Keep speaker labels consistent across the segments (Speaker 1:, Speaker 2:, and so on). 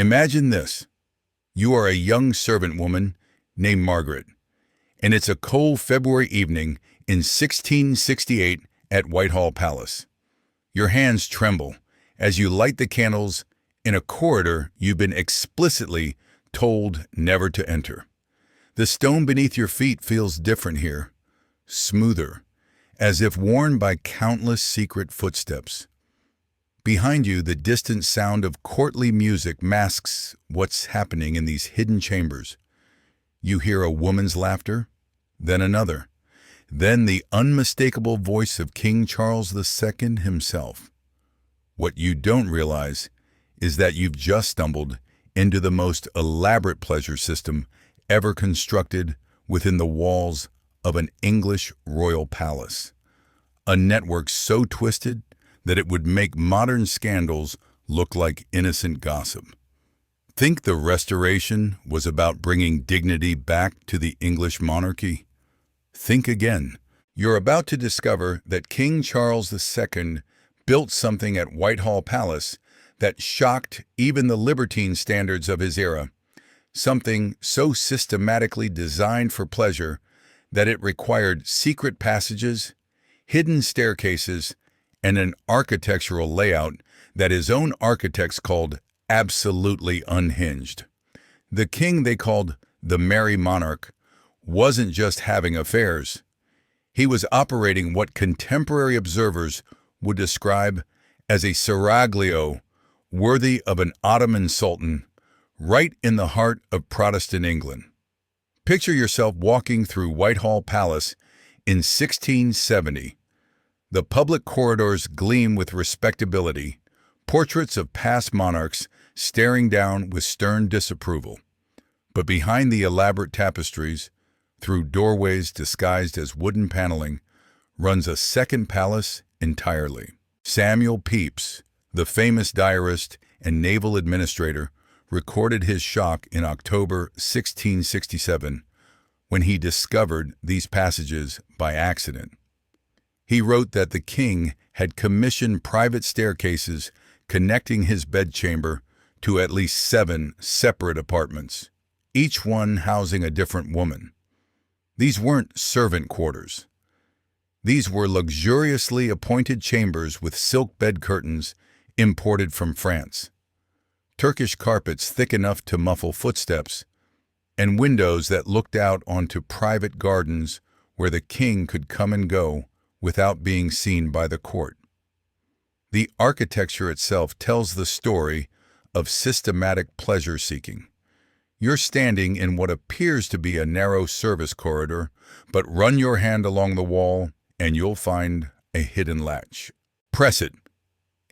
Speaker 1: Imagine this. You are a young servant woman named Margaret, and it's a cold February evening in 1668 at Whitehall Palace. Your hands tremble as you light the candles in a corridor you've been explicitly told never to enter. The stone beneath your feet feels different here, smoother, as if worn by countless secret footsteps. Behind you, the distant sound of courtly music masks what's happening in these hidden chambers. You hear a woman's laughter, then another, then the unmistakable voice of King Charles II himself. What you don't realize is that you've just stumbled into the most elaborate pleasure system ever constructed within the walls of an English royal palace. A network so twisted that it would make modern scandals look like innocent gossip. Think the Restoration was about bringing dignity back to the English monarchy? Think again. You're about to discover that King Charles II built something at Whitehall Palace that shocked even the libertine standards of his era, something so systematically designed for pleasure that it required secret passages, hidden staircases, and an architectural layout that his own architects called absolutely unhinged. The king they called the Merry Monarch wasn't just having affairs. He was operating what contemporary observers would describe as a seraglio worthy of an Ottoman sultan, right in the heart of Protestant England. Picture yourself walking through Whitehall Palace in 1670. The public corridors gleam with respectability, portraits of past monarchs staring down with stern disapproval. But behind the elaborate tapestries, through doorways disguised as wooden paneling, runs a second palace entirely. Samuel Pepys, the famous diarist and naval administrator, recorded his shock in October 1667 when he discovered these passages by accident. He wrote that the king had commissioned private staircases connecting his bedchamber to at least 7 separate apartments, each one housing a different woman. These weren't servant quarters. These were luxuriously appointed chambers with silk bed curtains imported from France, Turkish carpets thick enough to muffle footsteps, and windows that looked out onto private gardens where the king could come and go without being seen by the court. The architecture itself tells the story of systematic pleasure-seeking. You're standing in what appears to be a narrow service corridor, but run your hand along the wall and you'll find a hidden latch. Press it,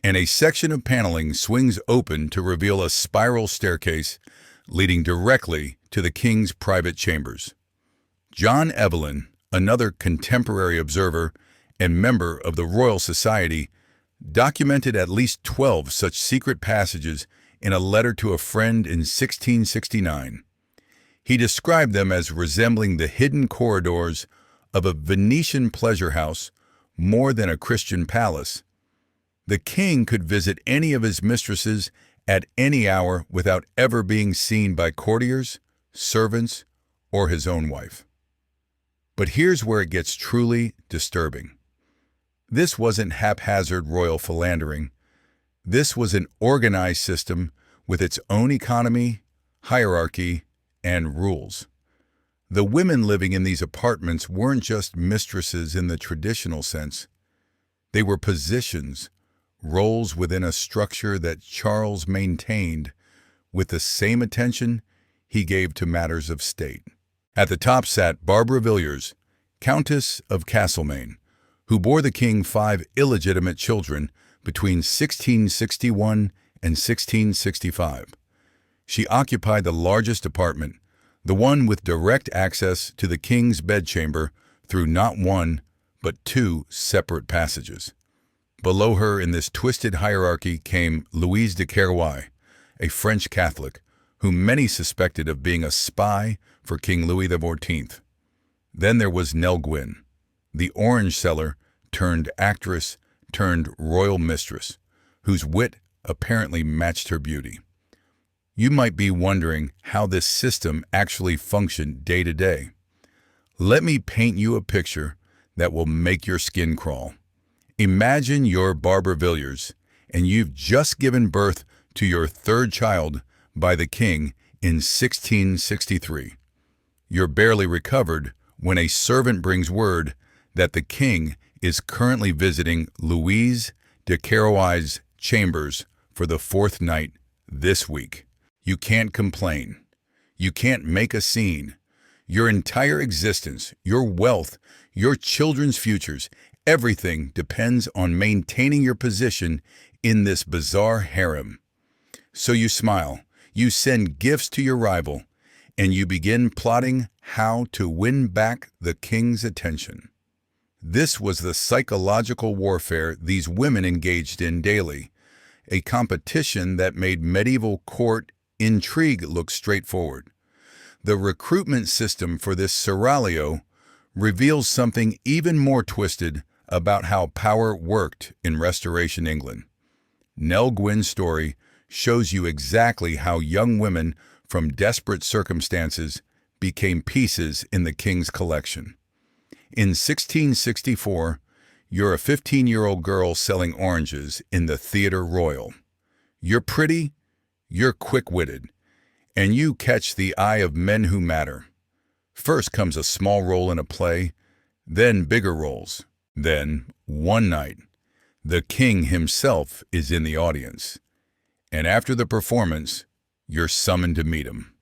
Speaker 1: and a section of paneling swings open to reveal a spiral staircase leading directly to the king's private chambers. John Evelyn, another contemporary observer and member of the Royal Society, documented at least 12 such secret passages in a letter to a friend in 1669. He described them as resembling the hidden corridors of a Venetian pleasure house more than a Christian palace. The king could visit any of his mistresses at any hour without ever being seen by courtiers, servants, or his own wife. But here's where it gets truly disturbing. This wasn't haphazard royal philandering. This was an organized system with its own economy, hierarchy, and rules. The women living in these apartments weren't just mistresses in the traditional sense. They were positions, roles within a structure that Charles maintained with the same attention he gave to matters of state. At the top sat Barbara Villiers, Countess of Castlemaine, who bore the king 5 illegitimate children between 1661 and 1665. She occupied the largest apartment, the one with direct access to the king's bedchamber through not 1, but 2 separate passages. Below her in this twisted hierarchy came Louise de Querouaille, a French Catholic, whom many suspected of being a spy for King Louis XIV. Then there was Nell Gwyn, the orange seller turned actress turned royal mistress, whose wit apparently matched her beauty. You might be wondering how this system actually functioned day to day. Let me paint you a picture that will make your skin crawl. Imagine you're Barbara Villiers, and you've just given birth to your third child by the king in 1663. You're barely recovered when a servant brings word that the king is currently visiting Louise de Querouaille's chambers for the fourth night this week. You can't complain. You can't make a scene. Your entire existence, your wealth, your children's futures, everything depends on maintaining your position in this bizarre harem. So you smile, you send gifts to your rival, and you begin plotting how to win back the king's attention. This was the psychological warfare these women engaged in daily, a competition that made medieval court intrigue look straightforward. The recruitment system for this seraglio reveals something even more twisted about how power worked in Restoration England. Nell Gwyn's story shows you exactly how young women from desperate circumstances became pieces in the king's collection. In 1664, you're a 15-year-old girl selling oranges in the Theatre Royal. You're pretty, you're quick-witted, and you catch the eye of men who matter. First comes a small role in a play, then bigger roles. Then, one night, the king himself is in the audience. And after the performance, you're summoned to meet him.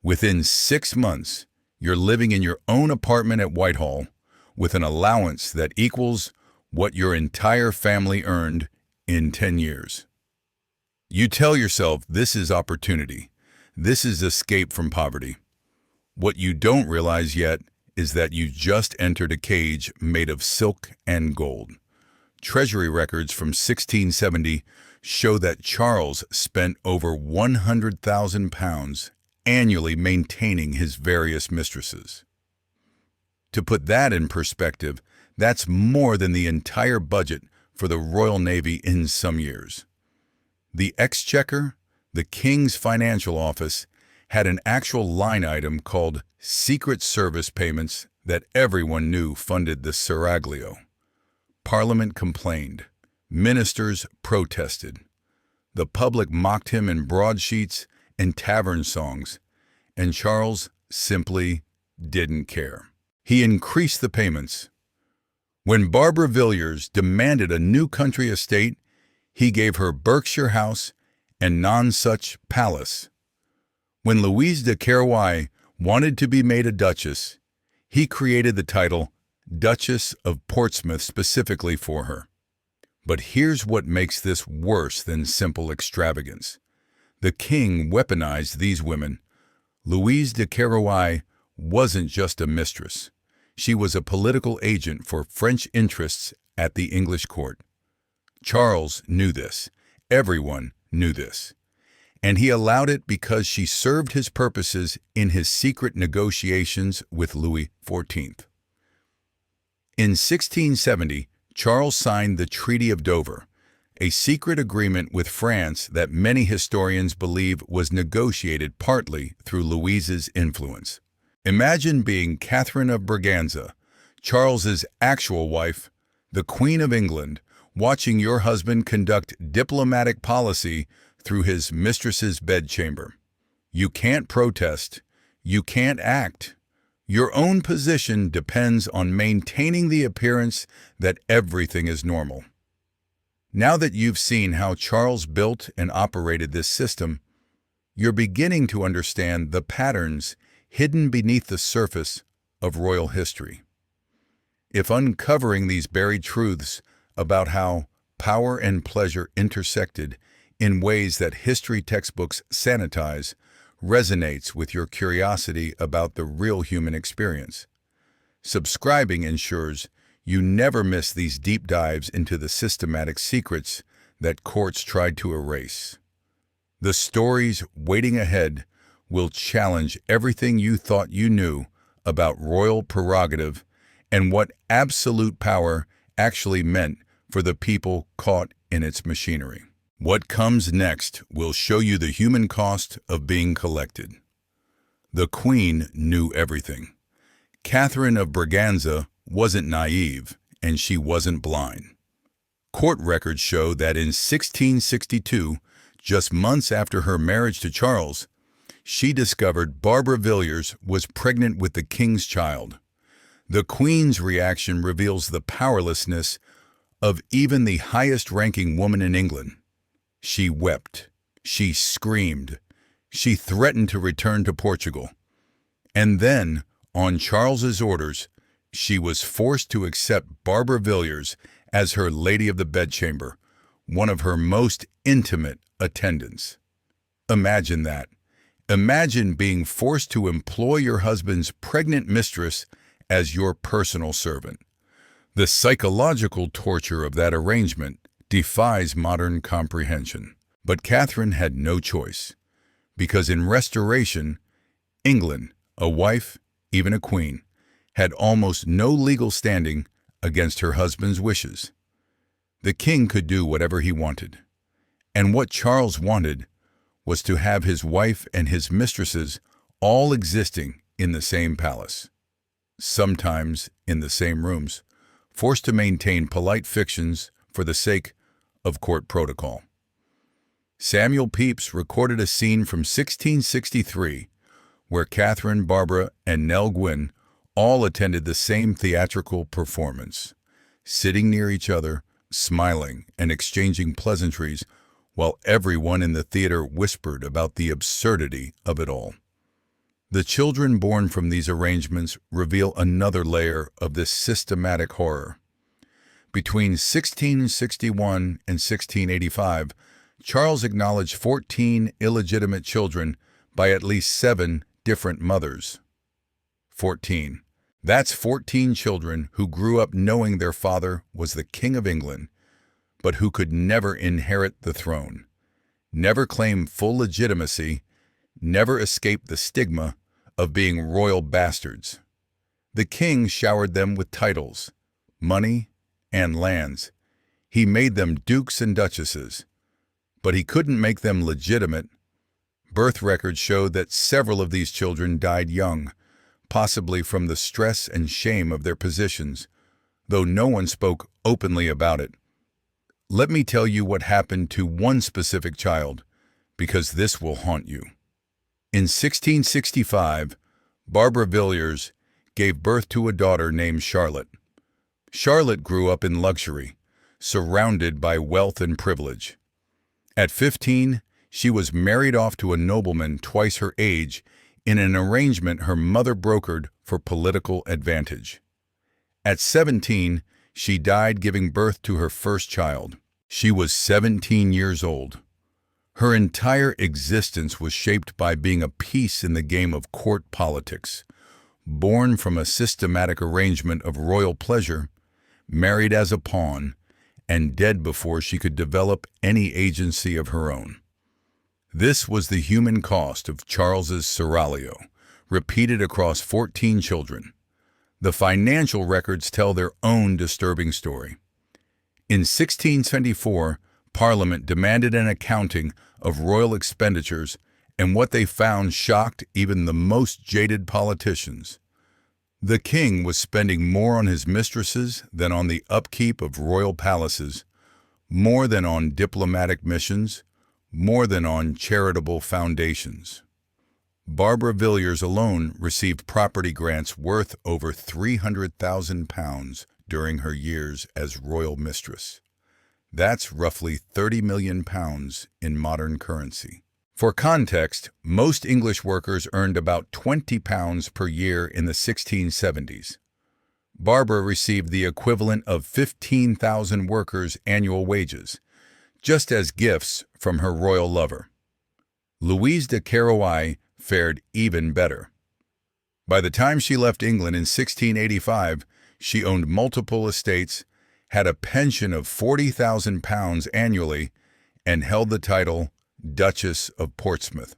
Speaker 1: Within 6 months, you're living in your own apartment at Whitehall with an allowance that equals what your entire family earned in 10 years. You tell yourself this is opportunity. This is escape from poverty. What you don't realize yet is that you just entered a cage made of silk and gold. Treasury records from 1670 show that Charles spent over £100,000 annually maintaining his various mistresses. To put that in perspective, that's more than the entire budget for the Royal Navy in some years. The Exchequer, the King's Financial Office, had an actual line item called Secret Service Payments that everyone knew funded the seraglio. Parliament complained. Ministers protested. The public mocked him in broadsheets and tavern songs, and Charles simply didn't care. He increased the payments. When Barbara Villiers demanded a new country estate, he gave her Berkshire House and Nonsuch Palace. When Louise de Querouaille wanted to be made a duchess, he created the title Duchess of Portsmouth specifically for her. But here's what makes this worse than simple extravagance. The king weaponized these women. Louise de Querouaille wasn't just a mistress. She was a political agent for French interests at the English court. Charles knew this. Everyone knew this. And he allowed it because she served his purposes in his secret negotiations with Louis XIV. In 1670, Charles signed the Treaty of Dover, a secret agreement with France that many historians believe was negotiated partly through Louise's influence. Imagine being Catherine of Braganza, Charles's actual wife, the Queen of England, watching your husband conduct diplomatic policy through his mistress's bedchamber. You can't protest. You can't act. Your own position depends on maintaining the appearance that everything is normal. Now that you've seen how Charles built and operated this system, you're beginning to understand the patterns hidden beneath the surface of royal history. If uncovering these buried truths about how power and pleasure intersected in ways that history textbooks sanitize resonates with your curiosity about the real human experience, subscribing ensures you never miss these deep dives into the systematic secrets that courts tried to erase. The stories waiting ahead will challenge everything you thought you knew about royal prerogative and what absolute power actually meant for the people caught in its machinery. What comes next will show you the human cost of being collected. The Queen knew everything. Catherine of Braganza wasn't naive, and she wasn't blind. Court records show that in 1662, just months after her marriage to Charles, she discovered Barbara Villiers was pregnant with the king's child. The Queen's reaction reveals the powerlessness of even the highest-ranking woman in England. She wept, she screamed, she threatened to return to Portugal. And then, on Charles's orders, she was forced to accept Barbara Villiers as her Lady of the Bedchamber, one of her most intimate attendants. Imagine that. Imagine being forced to employ your husband's pregnant mistress as your personal servant. The psychological torture of that arrangement defies modern comprehension. But Catherine had no choice, because in Restoration, England, a wife, even a queen, had almost no legal standing against her husband's wishes. The king could do whatever he wanted, and what Charles wanted was to have his wife and his mistresses all existing in the same palace, sometimes in the same rooms, forced to maintain polite fictions for the sake of court protocol. Samuel Pepys recorded a scene from 1663 where Catherine, Barbara, and Nell Gwyn all attended the same theatrical performance, sitting near each other, smiling and exchanging pleasantries, while everyone in the theater whispered about the absurdity of it all. The children born from these arrangements reveal another layer of this systematic horror. Between 1661 and 1685, Charles acknowledged 14 illegitimate children by at least 7 different mothers. 14. That's 14 children who grew up knowing their father was the King of England, but who could never inherit the throne, never claim full legitimacy, never escape the stigma of being royal bastards. The king showered them with titles, money, and lands. He made them dukes and duchesses, but he couldn't make them legitimate. Birth records show that several of these children died young, possibly from the stress and shame of their positions, though no one spoke openly about it. Let me tell you what happened to one specific child, because this will haunt you. In 1665, Barbara Villiers gave birth to a daughter named Charlotte. Charlotte grew up in luxury, surrounded by wealth and privilege. At 15, she was married off to a nobleman twice her age in an arrangement her mother brokered for political advantage. At 17, she died giving birth to her first child. She was 17 years old. Her entire existence was shaped by being a piece in the game of court politics, born from a systematic arrangement of royal pleasure, married as a pawn, and dead before she could develop any agency of her own. This was the human cost of Charles's seraglio, repeated across 14 children. The financial records tell their own disturbing story. In 1674, Parliament demanded an accounting of royal expenditures, and what they found shocked even the most jaded politicians. The king was spending more on his mistresses than on the upkeep of royal palaces, more than on diplomatic missions, more than on charitable foundations. Barbara Villiers alone received property grants worth over £300,000 during her years as royal mistress. That's roughly £30 million in modern currency. For context, most English workers earned about £20 per year in the 1670s. Barbara received the equivalent of 15,000 workers' annual wages, just as gifts from her royal lover. Louise de Querouaille fared even better. By the time she left England in 1685, she owned multiple estates, had a pension of £40,000 annually, and held the title Duchess of Portsmouth.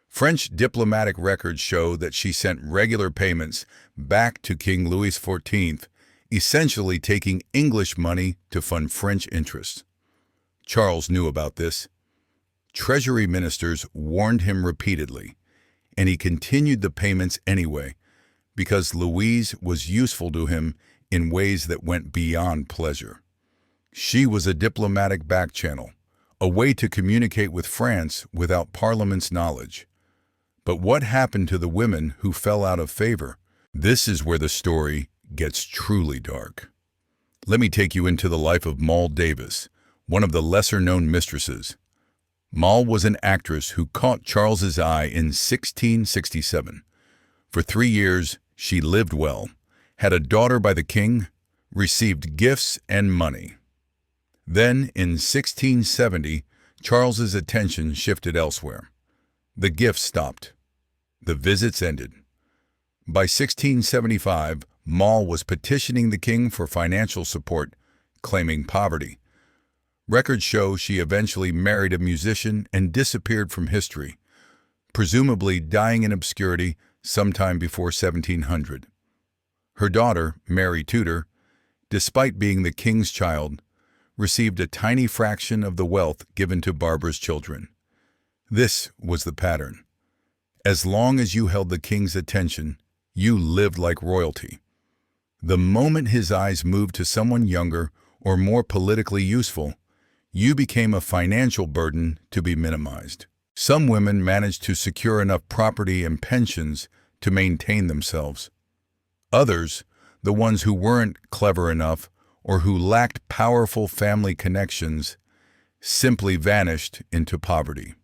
Speaker 1: French diplomatic records show that she sent regular payments back to King Louis XIV, essentially taking English money to fund French interests. Charles knew about this. Treasury ministers warned him repeatedly, and he continued the payments anyway, because Louise was useful to him in ways that went beyond pleasure. She was a diplomatic back channel, a way to communicate with France without Parliament's knowledge. But what happened to the women who fell out of favor? This is where the story gets truly dark. Let me take you into the life of Moll Davis, one of the lesser-known mistresses. Moll was an actress who caught Charles's eye in 1667. For 3 years, she lived well, had a daughter by the king, received gifts and money. Then, in 1670, Charles's attention shifted elsewhere. The gifts stopped. The visits ended. By 1675, Moll was petitioning the king for financial support, claiming poverty. Records show she eventually married a musician and disappeared from history, presumably dying in obscurity sometime before 1700. Her daughter, Mary Tudor, despite being the king's child, received a tiny fraction of the wealth given to Barbara's children. This was the pattern. As long as you held the king's attention, you lived like royalty. The moment his eyes moved to someone younger or more politically useful, you became a financial burden to be minimized. Some women managed to secure enough property and pensions to maintain themselves. Others, the ones who weren't clever enough or who lacked powerful family connections, simply vanished into poverty.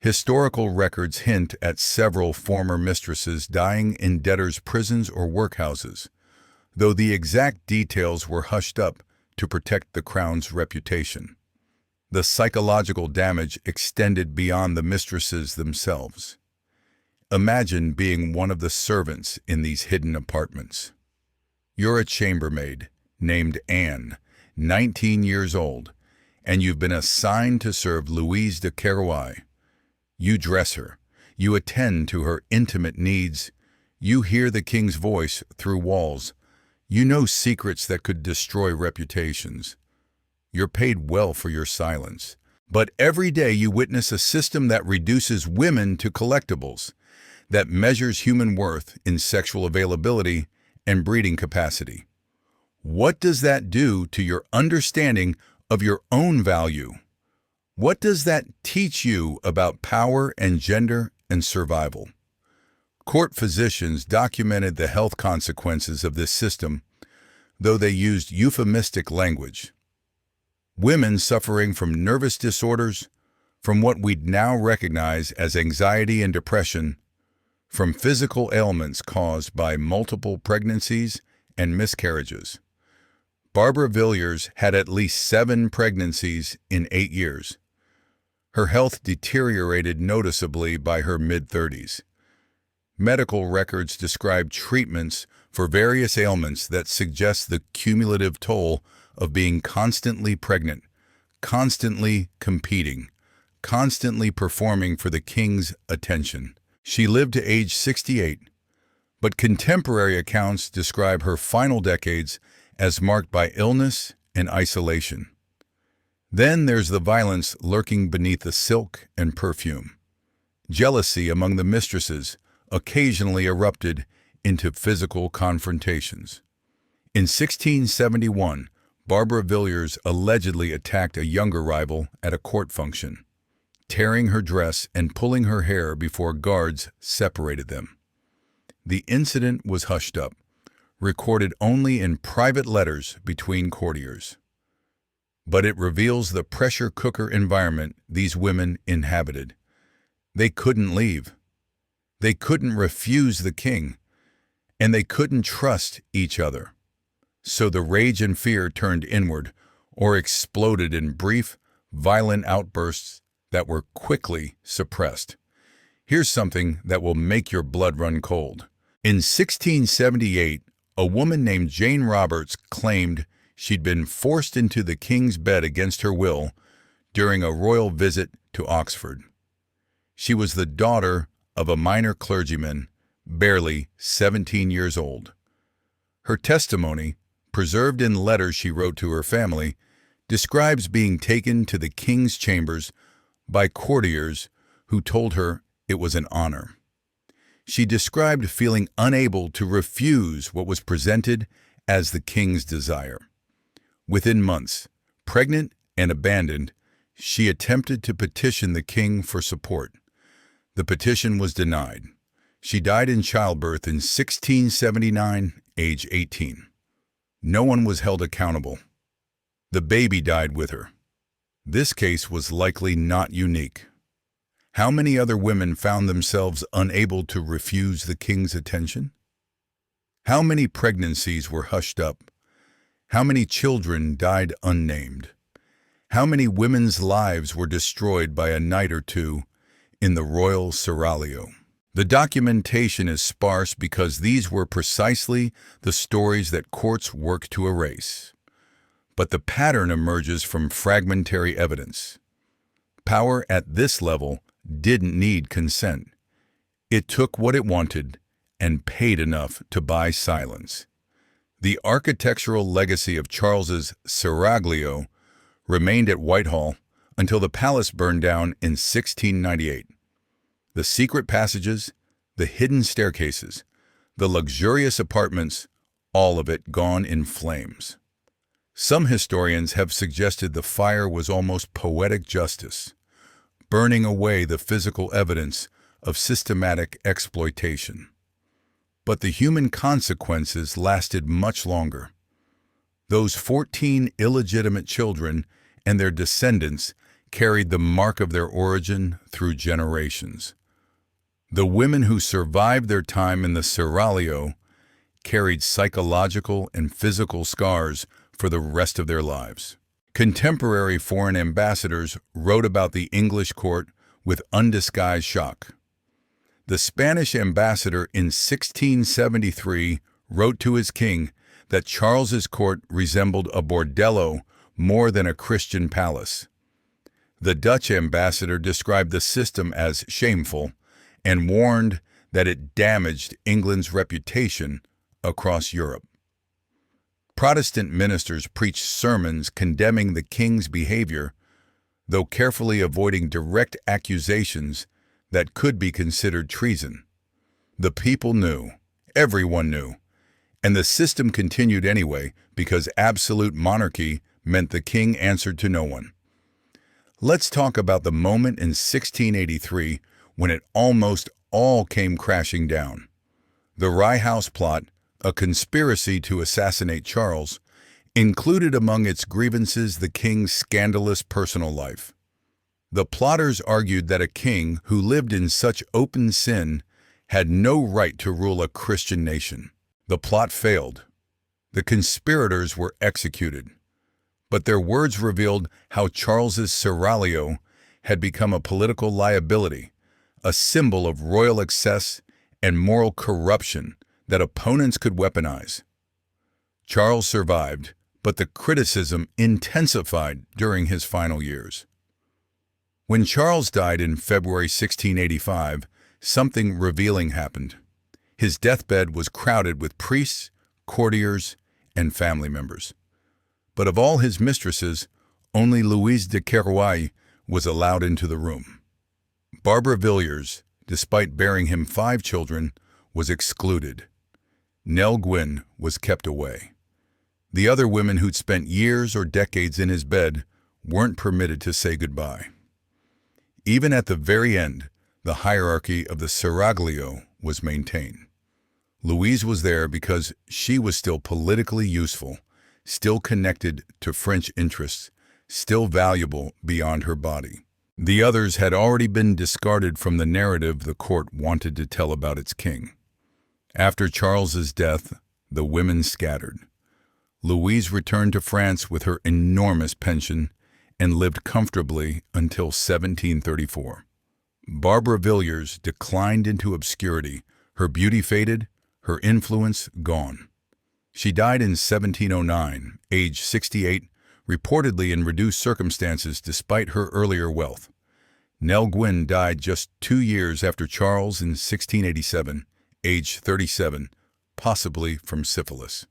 Speaker 1: Historical records hint at several former mistresses dying in debtors' prisons or workhouses, though the exact details were hushed up to protect the crown's reputation. The psychological damage extended beyond the mistresses themselves. Imagine being one of the servants in these hidden apartments. You're a chambermaid named Anne, 19 years old, and you've been assigned to serve Louise de Querouaille. You dress her, you attend to her intimate needs, you hear the king's voice through walls, you know secrets that could destroy reputations. You're paid well for your silence, but every day you witness a system that reduces women to collectibles, that measures human worth in sexual availability and breeding capacity. What does that do to your understanding of your own value? What does that teach you about power and gender and survival? Court physicians documented the health consequences of this system, though they used euphemistic language. Women suffering from nervous disorders, from what we'd now recognize as anxiety and depression, from physical ailments caused by multiple pregnancies and miscarriages. Barbara Villiers had at least 7 pregnancies in 8 years. Her health deteriorated noticeably by her mid-30s. Medical records describe treatments for various ailments that suggest the cumulative toll of being constantly pregnant, constantly competing, constantly performing for the king's attention. She lived to age 68, but contemporary accounts describe her final decades as marked by illness and isolation. Then there's the violence lurking beneath the silk and perfume. Jealousy among the mistresses occasionally erupted into physical confrontations. In 1671, Barbara Villiers allegedly attacked a younger rival at a court function, tearing her dress and pulling her hair before guards separated them. The incident was hushed up, recorded only in private letters between courtiers. But it reveals the pressure cooker environment these women inhabited. They couldn't leave. They couldn't refuse the king, and they couldn't trust each other. So the rage and fear turned inward or exploded in brief, violent outbursts that were quickly suppressed. Here's something that will make your blood run cold. In 1678, a woman named Jane Roberts claimed she'd been forced into the king's bed against her will during a royal visit to Oxford. She was the daughter of a minor clergyman, barely 17 years old. Her testimony, preserved in letters she wrote to her family, describes being taken to the king's chambers by courtiers who told her it was an honor. She described feeling unable to refuse what was presented as the king's desire. Within months, pregnant and abandoned, she attempted to petition the king for support. The petition was denied. She died in childbirth in 1679, age 18. No one was held accountable. The baby died with her. This case was likely not unique. How many other women found themselves unable to refuse the king's attention? How many pregnancies were hushed up? How many children died unnamed? How many women's lives were destroyed by a night or two in the royal seraglio? The documentation is sparse because these were precisely the stories that courts work to erase. But the pattern emerges from fragmentary evidence. Power at this level didn't need consent. It took what it wanted and paid enough to buy silence. The architectural legacy of Charles's seraglio remained at Whitehall until the palace burned down in 1698. The secret passages, the hidden staircases, the luxurious apartments, all of it gone in flames. Some historians have suggested the fire was almost poetic justice, burning away the physical evidence of systematic exploitation. But the human consequences lasted much longer. Those 14 illegitimate children and their descendants carried the mark of their origin through generations. The women who survived their time in the seraglio carried psychological and physical scars for the rest of their lives. Contemporary foreign ambassadors wrote about the English court with undisguised shock. The Spanish ambassador in 1673 wrote to his king that Charles's court resembled a bordello more than a Christian palace. The Dutch ambassador described the system as shameful and warned that it damaged England's reputation across Europe. Protestant ministers preached sermons condemning the king's behavior, though carefully avoiding direct accusations that could be considered treason. The people knew, everyone knew, and the system continued anyway because absolute monarchy meant the king answered to no one. Let's talk about the moment in 1683 when it almost all came crashing down. The Rye House plot, a conspiracy to assassinate Charles, included among its grievances the king's scandalous personal life. The plotters argued that a king who lived in such open sin had no right to rule a Christian nation. The plot failed. The conspirators were executed. But their words revealed how Charles's seraglio had become a political liability, a symbol of royal excess and moral corruption that opponents could weaponize. Charles survived, but the criticism intensified during his final years. When Charles died in February 1685, something revealing happened. His deathbed was crowded with priests, courtiers, and family members. But of all his mistresses, only Louise de Querouaille was allowed into the room. Barbara Villiers, despite bearing him 5 children, was excluded. Nell Gwyn was kept away. The other women who'd spent years or decades in his bed weren't permitted to say goodbye. Even at the very end, the hierarchy of the seraglio was maintained. Louise was there because she was still politically useful, still connected to French interests, still valuable beyond her body. The others had already been discarded from the narrative the court wanted to tell about its king. After Charles's death, the women scattered. Louise returned to France with her enormous pension and lived comfortably until 1734. Barbara Villiers declined into obscurity, her beauty faded, her influence gone. She died in 1709, age 68, reportedly in reduced circumstances despite her earlier wealth. Nell Gwyn died just 2 years after Charles in 1687, age 37, possibly from syphilis.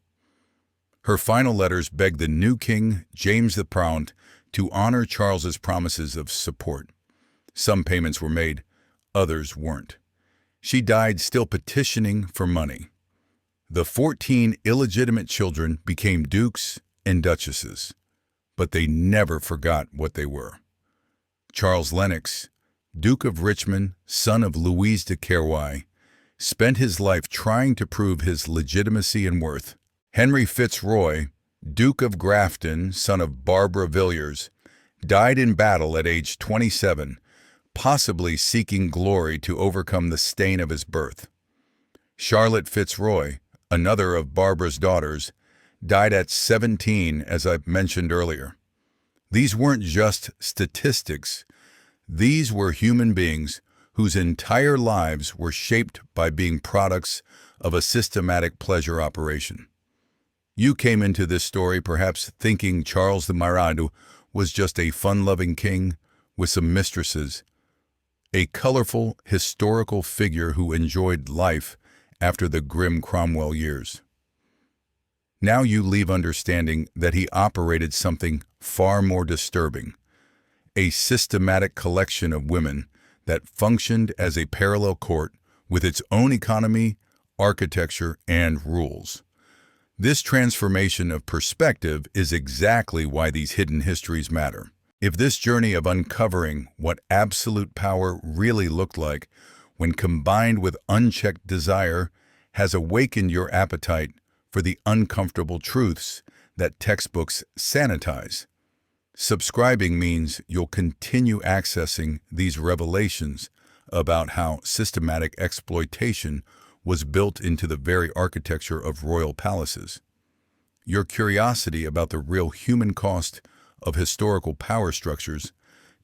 Speaker 1: Her final letters begged the new king, James the Proud, to honor Charles's promises of support. Some payments were made, others weren't. She died still petitioning for money. The 14 illegitimate children became dukes and duchesses, but they never forgot what they were. Charles Lennox, Duke of Richmond, son of Louise de Querouaille, spent his life trying to prove his legitimacy and worth. Henry Fitzroy, Duke of Grafton, son of Barbara Villiers, died in battle at age 27, possibly seeking glory to overcome the stain of his birth. Charlotte Fitzroy, another of Barbara's daughters, died at 17, as I mentioned earlier. These weren't just statistics. These were human beings whose entire lives were shaped by being products of a systematic pleasure operation. You came into this story perhaps thinking Charles the Marado was just a fun-loving king with some mistresses, a colorful historical figure who enjoyed life after the grim Cromwell years. Now you leave understanding that he operated something far more disturbing, a systematic collection of women that functioned as a parallel court with its own economy, architecture, and rules. This transformation of perspective is exactly why these hidden histories matter. If this journey of uncovering what absolute power really looked like when combined with unchecked desire has awakened your appetite for the uncomfortable truths that textbooks sanitize, subscribing means you'll continue accessing these revelations about how systematic exploitation was built into the very architecture of royal palaces. Your curiosity about the real human cost of historical power structures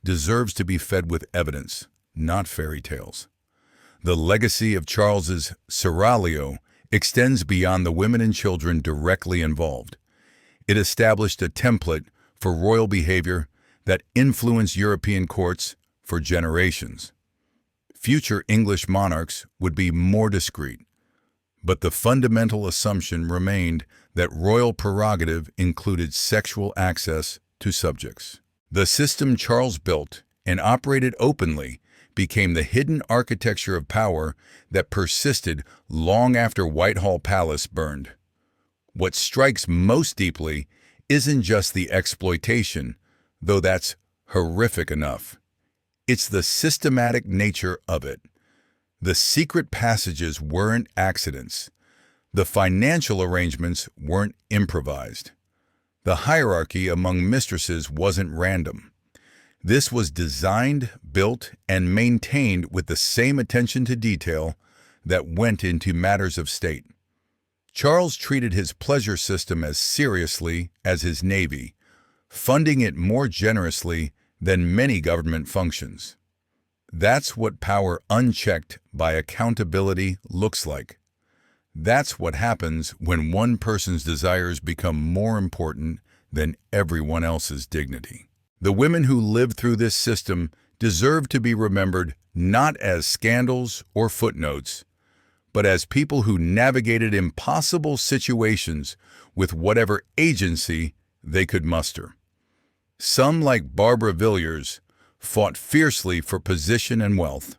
Speaker 1: deserves to be fed with evidence, not fairy tales. The legacy of Charles's seraglio extends beyond the women and children directly involved. It established a template for royal behavior that influenced European courts for generations. Future English monarchs would be more discreet, but the fundamental assumption remained that royal prerogative included sexual access to subjects. The system Charles built and operated openly became the hidden architecture of power that persisted long after Whitehall Palace burned. What strikes most deeply isn't just the exploitation, though that's horrific enough. It's the systematic nature of it. The secret passages weren't accidents. The financial arrangements weren't improvised. The hierarchy among mistresses wasn't random. This was designed, built, and maintained with the same attention to detail that went into matters of state. Charles treated his pleasure system as seriously as his navy, funding it more generously than many government functions. That's what power unchecked by accountability looks like. That's what happens when one person's desires become more important than everyone else's dignity. The women who lived through this system deserve to be remembered not as scandals or footnotes, but as people who navigated impossible situations with whatever agency they could muster. Some, like Barbara Villiers, fought fiercely for position and wealth.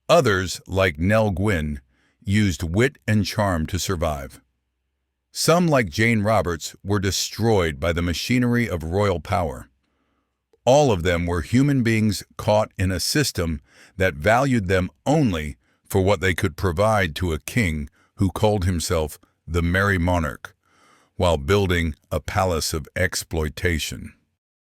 Speaker 1: Others, like Nell Gwyn, used wit and charm to survive. Some, like Jane Roberts, were destroyed by the machinery of royal power. All of them were human beings caught in a system that valued them only for what they could provide to a king who called himself the Merry Monarch, while building a palace of exploitation.